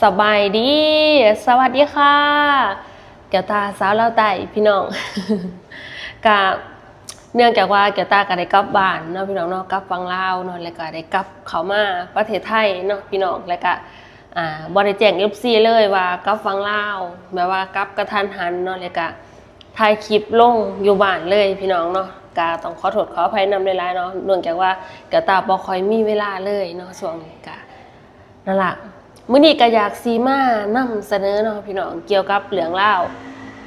สบายดีสวัสดีค่ะแก้วตาสาวลาวใต้พี่น้อง กับเนื่องจากว่าแก้วตาก็ได้กลับบ้านเนาะพี่น้องเนาะกลับฝั่งลาวเนาะแล้วก็ได้กลับเข้ามาประเทศไทยเนาะพี่น้องแล้วก็บ่ได้แจ้ง FC เลยว่ากลับฝั่งลาวแบบว่ากลับกระทันหันเนาะแล้วก็ถ่ายคลิปลงอยู่บ้านเลยพี่น้องเนาะก็ต้องขอโทษขออภัยนำหลายๆเนาะเนื่องจากว่าแก้วตาบ่ค่อยมีเวลาเลยเนาะช่วงนี้ก็นั่นล่ะมื้อนี้ก็อยากสิมานำเสนอเนาะพี่น้องเกี่ยวกับเรื่องราว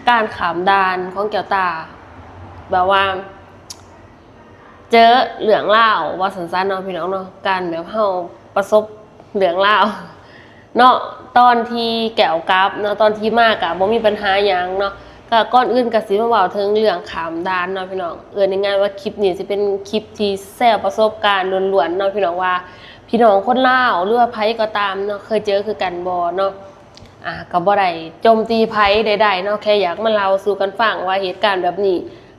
การข้ามด่านของแก้วตาแบบว่าเจอเรื่องเล่าว่าสั้นๆเนาะพี่น้องเนาะการแบบเฮาประสบเรื่องเล่าเนาะตอนที่แก้วกลับเนาะตอนที่มากะบ่มีปัญหาหยังเนาะก็ก่อนอื่นก็สิมาเว้าถึงเรื่องข้ามด่านเนาะพี่น้องง่ายๆว่าคลิปนี้สิเป็นคลิปที่แชร์ประสบการณ์ล้วนๆเนาะพี่น้องว่าพี่น้องคนลาวหรือว่าไผก็ตามเนาะเคยเจอคือกันบ่เนาะก็บ่ได้โจมตีไผใดๆเนาะแค่อยากมาเล่าสู่กันฟังว่าเหตุการณ์แบบนี้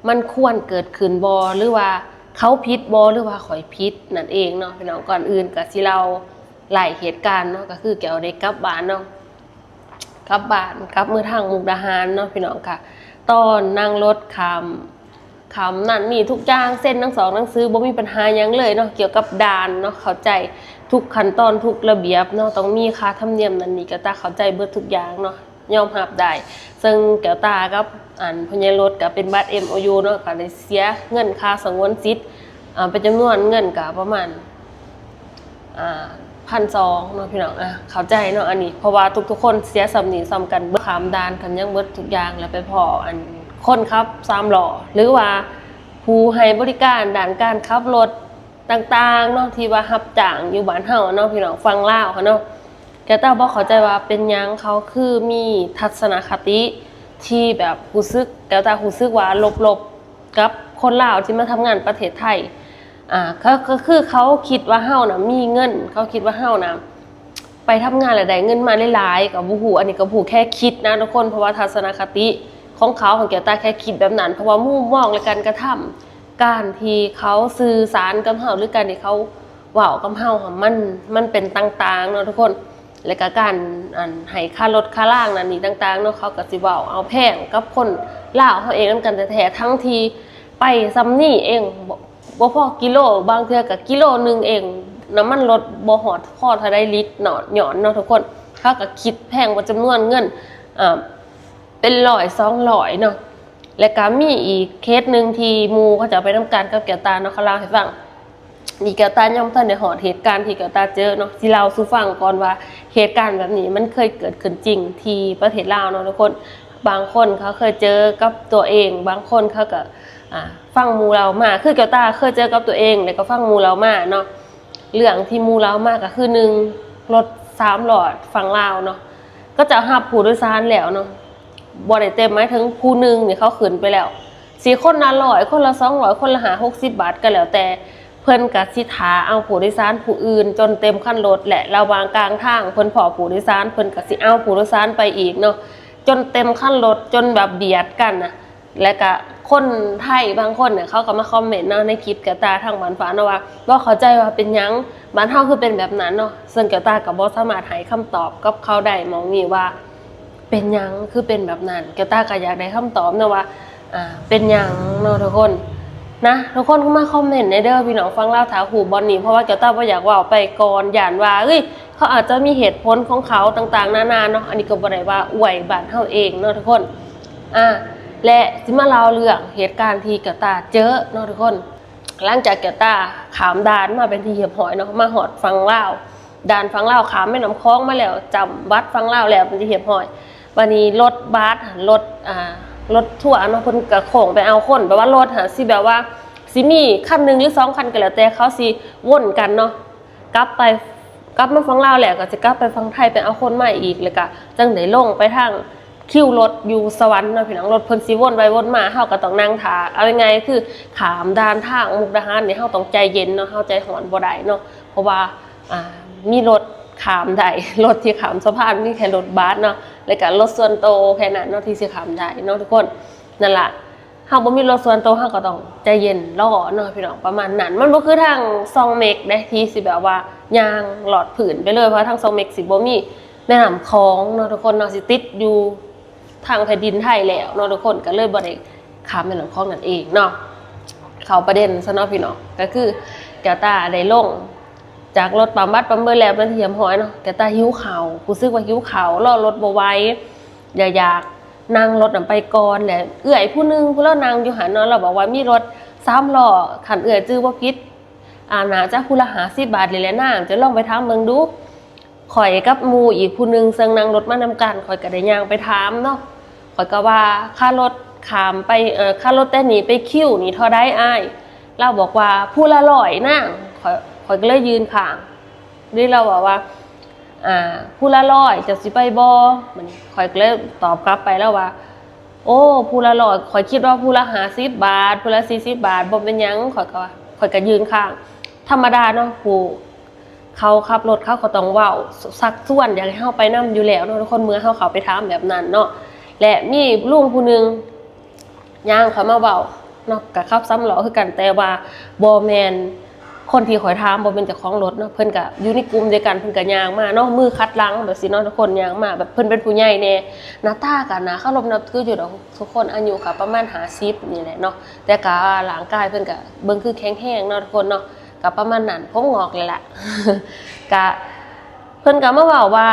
มันควรเกิดขึ้นบ่หรือว่าเขาผิดบ่หรือว่าข่อยผิดนั่นเองเนาะพี่น้องก่อนอื่นก็สิเล่าหลายเหตุการณ์เนาะก็คือแก้วได้กลับบ้านเนาะกลับบ้านกลับมือทางมุกดาหารเนาะพี่น้องค่ะตอนนั่งรถข้ามนั่นนี่ทุกอย่างเส้นทั้งสองหนังสือบ่มีปัญหาหยังเลยเนาะเกี่ยวกับด่านเนาะเข้าใจทุกขั้นตอนทุกระเบียบเนาะต้องมีค่าธรรมเนียมนั่นนี่ก็ตาเข้าใจเบิดทุกอย่างเนาะยอมรับได้ซึ่งแก้วตากับพญารถก็เป็นบัตร MOU เนาะก็ได้เสียเงินค่าสงวนสิทธิ์เป็นจำนวนเงินก็ประมาณ1,200เนาะพี่น้องเข้าใจเนาะอันนี้เพราะว่าทุกคนเสียสำนีซ้ำกันเบิดขามด่านกันยังเบิดทุกอย่างแล้วไปพอคนขับ3ล้อหรือว่าผู้ให้บริการด้านการขับรถต่างๆเนาะที่ว่ารับจ้างอยู่บ้านเฮาเนาะพี่น้องฟังลาวเนาะแกตาบ่เข้าใจว่าเป็นหยังเขาคือมีทัศนคติที่แบบรู้สึกแกตารู้สึกว่าลบๆกับคนลาวที่มาทำงานประเทศไทยก็คือเขาคิดว่าเฮาน่ะมีเงินเขาคิดว่าเฮาน่ะไปทำงานแล้วได้เงินมาหลายๆก็บ่ฮู้อันนี้ก็ผู้แค่คิดนะทุกคนเพราะว่าทัศนคติของเขาของแกตาแค่คิดแบบนั้นเพราะว่ามุมมองและการกระทำการที่เขาสื่อสารกับเฮาหรือการที่เขาเว้ากับเฮามันเป็นต่างๆเนาะทุกคนและก็การให้ค่ารถค่าล่างนั่นนี่ต่างๆเนาะเขาก็สิเว้าเอาแพงกับคนลาวเฮาเองนำกันแท้ๆทั้งที่ไปซ้ำนี่เองบ่พอกิโลบางเทื่อก็กิโลนึงเองน้ำมันรถบ่ฮอดพอเท่าใดลิตรหยอนเนาะทุกคนเขาก็คิดแพงว่าจำนวนเงินเป็น100 200เนาะและก็มีอีกเคสนึงที่หมู่เขาจะไปทำการกับแก้วตาเนาะเขาเล่าให้ฟังนี่แก้วตายังบ่ทันได้ฮอดเหตุการณ์ที่แก้วตาเจอเนาะสิเล่าสู่ฟังก่อนว่าเหตุการณ์แบบนี้มันเคยเกิดขึ้นจริงที่ประเทศลาวเนาะทุกคนบางคนเขาเคยเจอกับตัวเองบางคนเขาก็ฟังหมู่เรามาคือแก้วตาเคยเจอกับตัวเองแล้วก็ฟังหมู่เรามาเนาะเรื่องที่หมู่เรามาก็คือ1รถ3ล้อฝั่งลาวเนาะก็จะรับผู้โดยสารแล้วเนาะบ่ได้เต็มหมายถึงผู้นึงนี่เขาขึ้นไปแล้ว4คนละ100คนละ200คนละ60 บาทก็แล้วแต่เพิ่นก็สิหาเอาผู้โดยสารผู้อื่นจนเต็มคันรถและระหว่างกลางทางเพิ่นพอผู้โดยสารเพิ่นก็สิเอาผู้โดยสารไปอีกเนาะจนเต็มคันรถจนแบบเบียดกันน่ะและก็คนไทยบางคนเนี่ยเขาก็มาคอมเมนต์เนาะในคลิปแก้วตาทางบ้านฟ้าเนาะว่าบ่เข้าใจว่าเป็นหยังบ้านเฮาคือเป็นแบบนั้นเนาะซึ่งแก้วตาก็บ่สามารถให้คำตอบกับเขาได้มองนี่ว่าเป็นหยังคือเป็นแบบนั้นแก้วตาก็อยากได้คำตอบนะว่าเป็นหยังเนาะทุกคนนะทุกคนก็มาคอมเมนต์ในเด้อพี่น้องฟังเล่าถาหูบอลนี่เพราะว่าแก้วตาบ่อยากว่าไปก่อนย่านว่าเขาอาจจะมีเหตุผลของเขาต่างๆนานาเนาะอันนี้ก็บ่ได้ว่าอวยบ้านเฮาเองเนาะทุกคนและสิมาเล่าเรื่องเหตุการณ์ที่แก้วตาเจอเนาะทุกคนหลังจากแก้วตาขามด่านมาเป็นที่เรียบร้อยเนาะมาฮอดฝั่งลาวด่านฝั่งลาวขามแม่น้ำคลองมาแล้วจำวัดฝั่งลาวแล้วเป็นที่เรียบร้อยวันนี้รถบัสรถทั่วเนาะเพิ่นก็โค้งไปเอาคนแปลว่ารถสิแบบว่าสิมีคันนึงหรือ2คันก็แล้วแต่เขาสิวนกันเนาะกลับมาฝั่งลาวแล้วก็สิกลับไปฝั่งไทยไปเอาคนใหม่อีกแล้วก็จังได้ลงไปทางคิวรถอยู่สวรรค์เนาะพี่น้องรถเพิ่นสิวนไปวนมาเฮาก็ต้องนั่งท่าเอายังไงคือขามด่านทางมุกดาหารนี่เฮาต้องใจเย็นเนาะเฮาใจร้อนบ่ได้เนาะเพราะว่ามีรถขามได้รถที่ขามสะพานนี่แค่รถบัสเนาะแล้วก็รถส่วนโตแค่นั้นเนาะที่สิขามได้เนาะทุกคนนั่นล่ะเฮาบ่มีรถส่วนโตเฮาก็ต้องใจเย็นรอเนาะพี่น้องประมาณนั้นมันบ่คือทางซองเมกเด้ที่สิแบบว่ายางหลอดผื่นไปเลยเพราะทางซองเมกสิบ่มี แม่น้ำคลองเนาะทุกคนเนาะสิติดอยู่ทางแผ่นดินไทยแล้วเนาะทุกคนก็เลยบ่ได้ข้ามแม่น้ำคลองนั่นเองเนาะเข้าประเด็นซะเนาะพี่น้องก็คือแก้วตาได้ลงจากรถปั๊มบัดปั๊มเบอร์แล้วมันเทียมหอยเนาะแก้วตาหิวข้าวรู้สึกว่าหิวข้าวรอรถบ่ไหวอยากนั่งรถนำไปก่อนแหละเอื้อยผู้นึงผู้เรานั่งอยู่หันเนาะเราบอกว่ามีรถ3ล้อคันเอื้อยจื้อบ่ผิดน่าจะผู้ละ50 บาทเลยแหละนางจะลองไปถามเบิ่งดูข่อยกับหมู่อีกผู้นึงซึ่งนั่งรถมานำกันข่อยก็ได้ย่างไปถามเนาะข่อยก็ว่าค่ารถขามไปค่ารถแต่นี้ไปคิวนี่เท่าใดอ้ายเราบอกว่าผู้ละ100นางข่อยก็เลยยืนข้างนี่เราบอกว่าผู้ละ100จะสิไปบ่มันข่อยก็เลยตอบกลับไปแล้วว่าโอ้ผู้ละ100ข่อยคิดว่าผู้ละ50 บาทผู้ละ40 บาทบ่เป็นหยังข่อยก็ยืนข้างธรรมดาเนาะผู้เขาขับรถเขาก็ต้องเว้าสักส่วนอยากให้เฮาไปนำอยู่แล้วเนาะทุกคนเมื่อเฮาเข้าไปถามแบบนั้นเนาะและมีลุงผู้นึงย่างเขามาเว้าเนาะก็ขับซ้ำล้อคือกันแต่ว่าบ่แม่นคนที่ข่อยถามบ่เป็นเจ้าของรถเนาะเพิ่นก็อยู่ในกลุ่มเดียวกันเพิ่นก็ย่างมาเนาะมือคัดหลังแบบสิเนาะทุกคนย่างมาแบบเพิ่นเป็นผู้ใหญ่แน่หน้าตาก็น่าเคารพนับถืออยู่ดอกทุกคนอายุก็ประมาณ50นี่แหละเนาะแต่ก็ร่างกายเพิ่นก็เบิ่งคือแข็งแรงเนาะทุกคนเนาะก็ประมาณนั้นผมงอกเลยล่ะ ก็เพิ่นก็มาเว้าว่า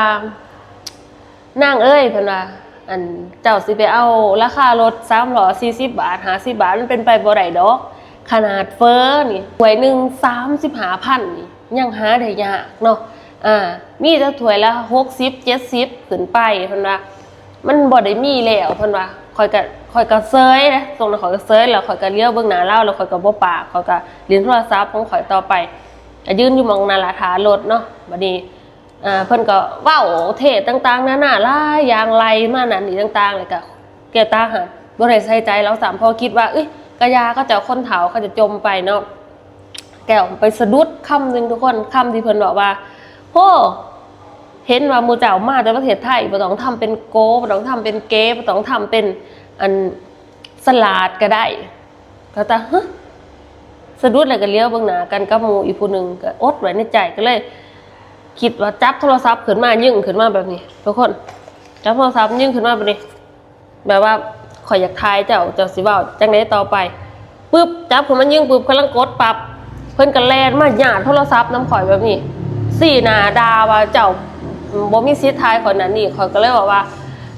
นางเอ้ยเพิ่นว่าอันเจ้าสิไปเอาราคารถ3ล้อ40 บาท50 บาทมันเป็นไปบ่ได้ดอกขนาดเฟอร์นี่ถ้วยนึง35,000นี่ยังหาได้ยากเนาะมีแต่ถ้วยละ60 70ขึ้นไปเพิ่นว่ามันบ่ได้มีแล้วเพิ่นว่าข่อยก็เซยนะตรงนั้นข่อยก็เซยแล้วข่อยก็เลี้ยวเบิ่งหน้าเล่าแล้วข่อยก็บ่ปากข่อยก็เล่นโทรศัพท์ของข่อยต่อไปยืนอยู่มองหน้าร้านรถเนาะบัดนี้เพิ่นก็เว้าเทศต่างๆนานาหลายอย่างไรมานั่นนี่ต่างๆเลยก็แก้วตาหันบ่ได้ใส่ใจเรา3พอคิดว่าเอ้ยกะยาก็จะคนเฒ่าเขาจะจมไปเนาะแก้วไปสะดุดคำนึงทุกคนคำที่เพิ่นบอกว่าโหเห็นว่าหมู่เจ้ามาจากประเทศไทยบ่ต้องทำเป็นโกบ่ต้องทำเป็นเก๋บ่ต้องทำเป็นอันสลัดก็ได้ก็ตาฮะสะดุดแล้วก็เลี้ยวเบิ่งหน้ากันกับหมู่อีกผู้นึงก็อดไว้ในใจก็เลยคิดว่าจับโทรศัพท์ขึ้นมายื่นขึ้นมาแบบนี้ทุกคนจับโทรศัพท์ยื่นขึ้นมาแบบนี้แบบว่าข่อยอยากทายเจ้าสิเว้าจังได๋ต่อไปปึ๊บจับขึ้นมายื่นปึ๊บกำลังกดปั๊บเพิ่นก็แล่นมาหยาดโทรศัพท์น้ำข่อยแบบนี้สี่หน้าด่าว่าเจ้าบ่มีสิทธิ์ทายข่อยนั่นนี่ข่อยก็เลยบอกว่า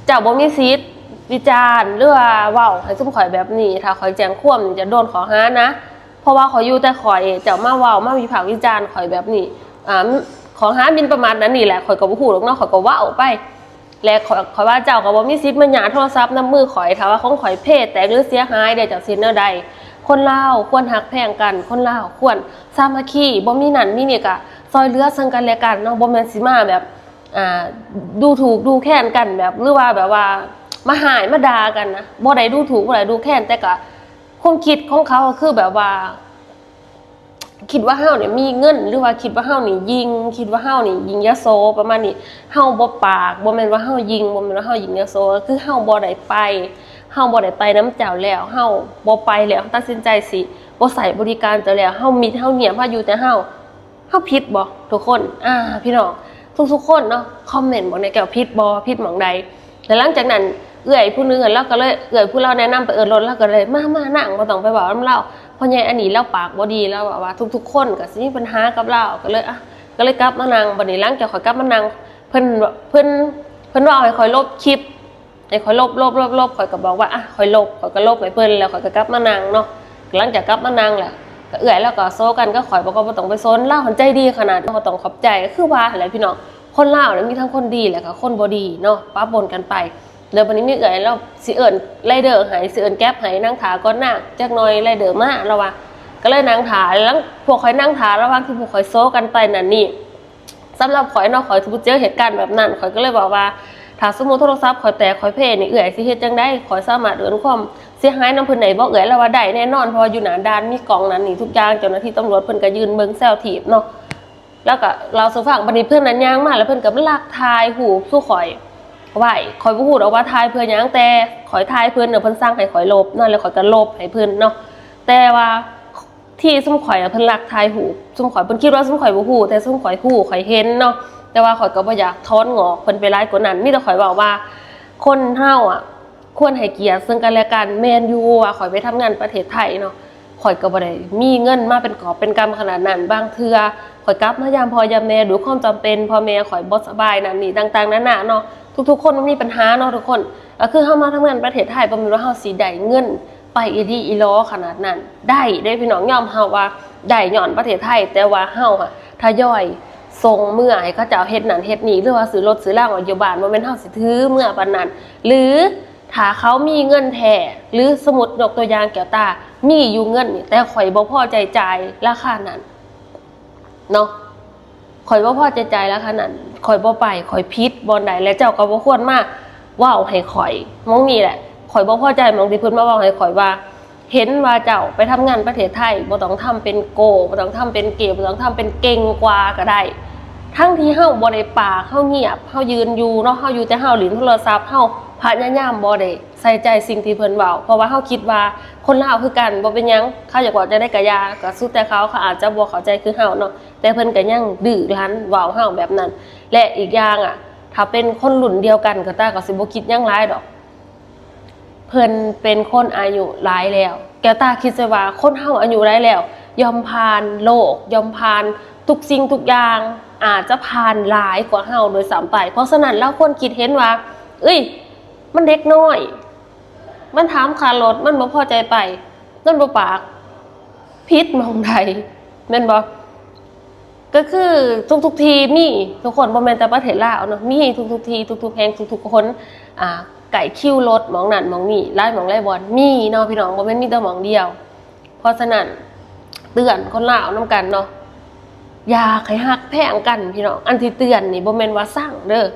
เจ้าบ่มีสิทธิ์วิจารณ์หรือว่าเว้าให้ซุมข่อยแบบนี้ถ้าข่อยแจ้งความจะโดนข้อหานะเพราะว่าข่อยอยู่แต่ข่อยเจ้ามาเว้ามาวิพากษ์วิจารณ์ข่อยแบบนี้ขอหาบินประมาณนั้นนี่แหละข่อยก็บ่ฮู้หรอกเนาะข่อยก็ว่าไปและข่อยว่าเจ้าก็บ่มีสิทธิ์มาหยาโทรศัพท์นำมือข่อยถ้าว่าของข่อยเพศแตกหรือเสียหายได้จากสิ่งใดคนลาวควรฮักแพงกันคนลาวควรสามัคคีบ่มีนั่นมีนี่ก็ซอยเหลือซึ่งกันและกันเนาะบ่แม่นสิมาแบบดูถูกดูแค้นกันแบบหรือว่าแบบว่ามาหายมาด่ากันนะบ่ได้ดูถูกบ่ได้ดูแค้นแต่ก็ความคิดของเขาคือแบบว่าคิดว่าเฮาเนี่ยมีเงินหรือว่าคิดว่าเฮานี่ยิงคิดว่าเฮานี่ยิงยโสประมาณนี้เฮาบ่ปากบ่แม่นว่าเฮายิงบ่แม่นว่าเฮายิงยโสคือเฮาบ่ได้ไปเฮาบ่ได้ไปน้ำเจ้าแล้วเฮาบ่ไปแล้วตัดสินใจสิบ่ใส่บริการเจ้าแล้วเฮามิดเฮาเงียบเฮาอยู่แต่เฮาผิดบ่ทุกคนพี่น้องทุกคนเนาะคอมเมนต์บอกในแก้วผิดบ่ผิดหม่องใดแล้วหลังจากนั้นเอื้อยผู้นึงแล้วก็เลยเอื้อยผู้เราแนะนำไปรถแล้วก็เลยมานั่งบ่ต้องไปบอกนำเราเพราะใหญ่อันนี้เราปากบ่ดีแล้วว่าทุกคนก็สิมีปัญหากับเราก็เลยกลับมานั่งบัดนี้หลังจากข่อยกลับมานั่งเพิ่นว่าให้ข่อยลบคลิปให้ข่อยลบข่อยก็บอกว่าข่อยก็ลบให้เพิ่นแล้วข่อยก็กลับมานั่งเนาะหลังจากกลับมานั่งแหละก็เอื้อยแล้วก็โซกันก็ข่อยบอกว่าบ่ต้องไปซนลาวหันใจดีขนาดบ่ต้องขอบใจก็คือว่าหั่นแหละพี่น้องคนลาวเนี่ยมีทั้งคนดีและก็คนบ่ดีเนาะปะปนกันไปแล้ววันนี้มีเอื้อยแล้วสิเอิ้นไรเดอร์ให้สิเอิ้นแก๊ปให้นั่งถาก่อนหน้าจักหน่อยไรเดอร์มาแล้วว่าก็เลยนั่งถาแล้วพวกข่อยนั่งถาระหว่างที่พวกข่อยโซกันไปนั่นนี่สำหรับข่อยเนาะข่อยสมมุติเจอเหตุการณ์แบบนั้นข่อยก็เลยบอกว่าถ้าสมมุติโทรศัพท์ข่อยแตกข่อยเพนี่เอื้อยสิเฮ็ดจังได๋ข่อยสามารถเอิ้นความเสียหายนำเพิ่นได้บ่เอื้อยแล้วว่าได้แน่นอนเพราะอยู่หน้าด่านมีกล้องนั้นนี่ทุกอย่างเจ้าหน้าที่ตำรวจเพิ่นก็ยืนเบิ่งแซวถีบเนาะแล้วก็เราสู่ฟังบัดนี้เพิ่นนั้นย่างมาแล้วเพิ่นก็มาลักถ่ายหูปสู่ข่อยไว้ข่อยบ่ฮู้ดอกว่าถ่ายเพื่อหยังแต่ข่อยถ่ายเพิ่นเพิ่นสั่งให้ข่อยลบนั่นแล้วข่อยก็ลบให้เพิ่นเนาะแต่ว่าที่ซุ่มข่อยเพิ่นลักถ่ายหูปซุ่มข่อยเพิ่นคิดว่าซุ่มข่อยบ่ฮู้แต่ซุ่มข่อยฮู้ข่อยเห็นเนาะ แต่ว่าข่อยก็บ่อยากท้อนงอกเพิ่นไปร้ายกว่านั้นมีแต่ข่อยบอกว่าคนเฮาอ่ะควรให้เกียรติซึ่งกันและกันแม่นอยู่ว่าข่อยไปทำงานประเทศไทยเนาะข่อยก็บ่ได้มีเงินมาเป็นกอบเป็นกำขนาดนั้นบางเทื่อข่อยกลับมายามพ่อยามแม่ดูความจำเป็นพ่อแม่ข่อยบ่สบายนั่นนี่ต่างๆนานาเนาะทุกๆคนมันมีปัญหาเนาะทุกคนก็คือเฮามาทำงานประเทศไทยบ่แม่นว่าเฮาสิได้เงินไปอีดีอีล้อขนาดนั้นได้พี่น้องยอมเฮาว่าได้ย้อนประเทศไทยแต่ว่าเฮาอะทยอยส่งเมื่อให้เขาเจ้าเฮ็ดนั่นเฮ็ดนี่หรือว่าซื้อรถซื้อร่างอยู่บ้านบ่แม่นเฮาสิถือเมื่อปานนั้นหรือถ้าเขามีเงินแท้หรือสมมุติยกตัวอย่างแก้วตามีอยู่เงินนี่แต่ข่อยบ่พอใจจ่ายราคานั้นเนาะข่อยบ่พอใจจ่ายราคานั้นข่อยบ่ไปข่อยผิดบ่ได้และเจ้าก็บ่ควรมาเว้าให้ข่อยมองนี่แหละข่อยบ่พอใจมองที่เพิ่นมาเว้าให้ข่อยว่าเห็นว่าเจ้าไปทำงานประเทศไทยบ่ต้องทำเป็นโกบ่ต้องทำเป็นเก๋บ่ต้องทำเป็นเก่งกว่าก็ได้ทั้งที่เฮาบ่ได้ปากเฮาเงียบเฮายืนอยู่เนาะเฮาอยู่แต่เฮาหลินโทรศัพท์เฮาพยายามบ่ได้ใส่ใจสิ่งที่เพิ่นเว้าเพราะว่าเฮาคิดว่าคนลาวคือกันบ่เป็นหยังเขาอยากว่าจะได้กะยาก็สุดแต่เขาอาจจะบ่เข้าใจคือเฮาเนาะแต่เพิ่นก็ยังดื้อรั้นเว้าเฮาแบบนั้นและอีกอย่างอ่ะถ้าเป็นคนรุ่นเดียวกันก็ตาก็สิบ่คิดหยังหลายดอกเพิ่นเป็นคนอายุหลายแล้วแก้วตาคิดว่าคนเฮาอายุหลายแล้วยอมผ่านโลกยอมผ่านทุกสิ่งทุกอย่างอาจจะผ่านหลายกว่าเฮาโดยซ้ำไปเพราะฉะนั้นเราควรคิดเห็นว่าเอ้ยมันเด็กน้อยมันถามค่ารถมันบ่พอใจไปนั่นบ่ปากผิดมองใดแม่นบ่ก็คือทุกทีมีทุกคนบ่แม่นแต่ประเทศลาวเนาะมีทุกทีทุกแห่งทุกคนไก่คิวรถหมองนั่นหมองนี่ไล่หมองไล่บอลมีเนาะพี่น้องบ่แม่นมีแต่หมองเดียวเพราะฉะนั้นเตือนคนลาวนำกันเนาะอยากให้ฮักแพงกันพี่น้องอันที่เตือนนี่บ่แม่นว่าสร้างเด้อ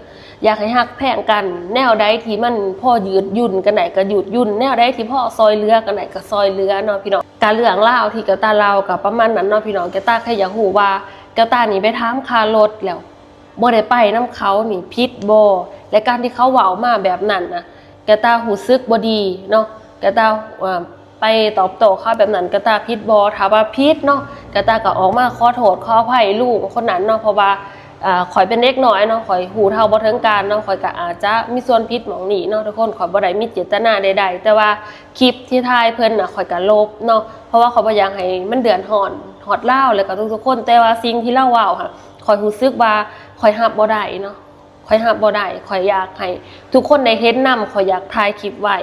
อยากให้ฮักแพงกันแนวใดที่มันพ่อยืดยุ่นกันไหนก็หยุดยุ่นแนวใดที่พ่อซอยเรือกันไหนก็ซอยเรือเนาะพี่น้องการเรื่องเล่าที่แก้วตาเล่ากับประมาณนั้นเนาะพี่น้องแก้วตาแค่อยากฮู้ว่าแก้วตานี่ไปถามค่ารถแล้วบ่ได้ไปนำเขานี่ผิดบ่และการที่เขาเว้ามาแบบนั้นนะแก้วตารู้สึกบ่ดีเนาะแก้วตาไปตอบโต้เขาแบบนั้นแก้วตาผิดบ่ถ้าว่าผิดเนาะแก้วตาก็ออกมาขอโทษขออภัยลูกคนนั้นเนาะเพราะว่าข่อยเป็นเด็กน้อยเนาะข่อยหูเท่าบ่ถึงการเนาะข่อยก็อาจจะมีส่วนผิดหม่องนี้เนาะทุกคนข่อยบ่ได้มีเจตนาใดๆแต่ว่าคลิปที่ถ่ายเพิ่นน่ะข่อยก็ลบเนาะเพราะว่าข่อยบ่อยากให้มันเดือดร้อนฮอดลาวแล้วก็ทุกๆคนแต่ว่าสิ่งที่เล่าเว้าค่ะข่อยรู้สึกว่าข่อยรับบ่ได้เนาะข่อยรับบ่ได้ข่อยอยากให้ทุกคนได้เห็นนำข่อยอยากถ่ายคลิปไว้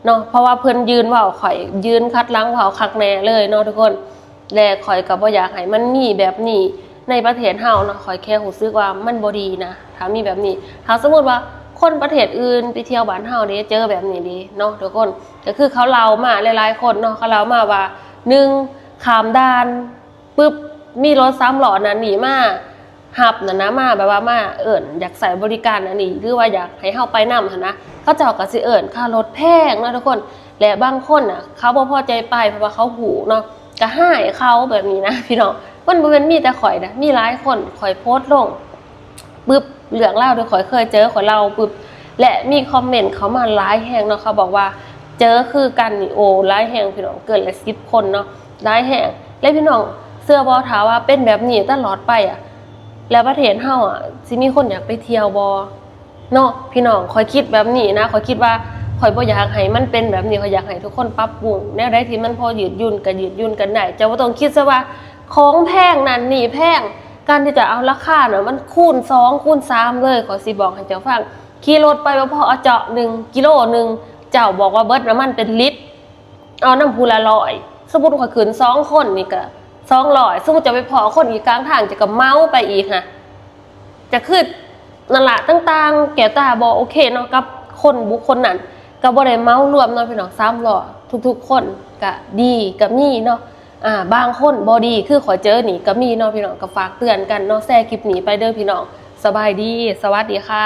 เนาะเพราะว่าเพิ่นยืนเว้าข่อยยืนคัดหลังเว้าคักแน่เลยเนาะทุกคนและข่อยก็บ่อยากให้มันมีแบบนี้ในประเทศเฮาเนาะข่อยแค่รู้สึกว่ามันบ่ดีนะถ้ามีแบบนี้ถ้าสมมุติว่าคนประเทศอื่นไปเที่ยวบ้านเฮาเด้เจอแบบนี้ดีเนาะทุกคนก็คือเขาเล่ามาหลายๆคนเนาะเขาเล่ามาว่า1ข้ามด่านปึ๊บมีรถ3ล้อนั้นนี่มาหับนั่นนะมาแบบว่ามาเอิ้นอยากใส่บริการอันนี้หรือว่าอยากให้เฮาไปนำหั่นนะเขาเจ้าก็สิเอิ้นค่ารถแพงเนาะทุกคนและบางคนน่ะเขาบ่พอใจไปเพราะว่าเขาหูเนาะก็ให้เขาแบบนี้นะพี่น้องมันบ่แม่นมีแต่ข่อยนะมีหลายคนข่อยโพสต์ลงปึ๊บเรื่องเล่าโดยข่อยเคยเจอข่อยเล่าปึ๊บและมีคอมเมนต์เขามาหลายแฮงเนาะเขาบอกว่าเจอคือกันนี่โอ้หลายแฮงพี่น้องเกินละ10คนเนาะหลายแฮงและพี่น้องเสื้อบ่ถามว่าเป็นแบบนี้ตลอดไปอ่ะแล้วประเทศเฮาอ่ะสิมีคนอยากไปเที่ยวบ่เนาะพี่น้องข่อยคิดแบบนี้นะข่อยคิดว่าข่อยบ่อยากให้มันเป็นแบบนี้ข่อยอยากให้ทุกคนปรับปรุงแนวใดที่มันพอยืดหยุ่นก็ยืดหยุ่นกันได้จะบ่ต้องคิดซะว่าของแพงนั่นนี่แพงการที่จะเอาราคาเนาะมันคูณ2คูณ3เลยขอสิบอกให้เจ้าฟังขี่รถไปบ่พอเอาเจาะ1กิโลนึงเจ้าบอกว่าเบิดน้ำมันเป็นลิตรเอาน้ำพูละ100สมมุติว่าขึ้น2คนนี่ก็200สมมุติจะไปพอคนอีกกลางทางจะก็เมาไปอีกค่ะจะขึ้นนั่นล่ะต่างๆแก้วตาบ่โอเคเนาะกับคนบุคคลนั้นก็บ่ได้เมารวมเนาะพี่น้อง3ล้อทุกๆคนก็ดีก็มีเนาะบางคนบอดีคือขอเจอหนีก็มีเนาะพี่น้องก็ฝากเตือนกันเนาะแชร์คลิปนี้ไปเด้อพี่น้องสบายดีสวัสดีค่ะ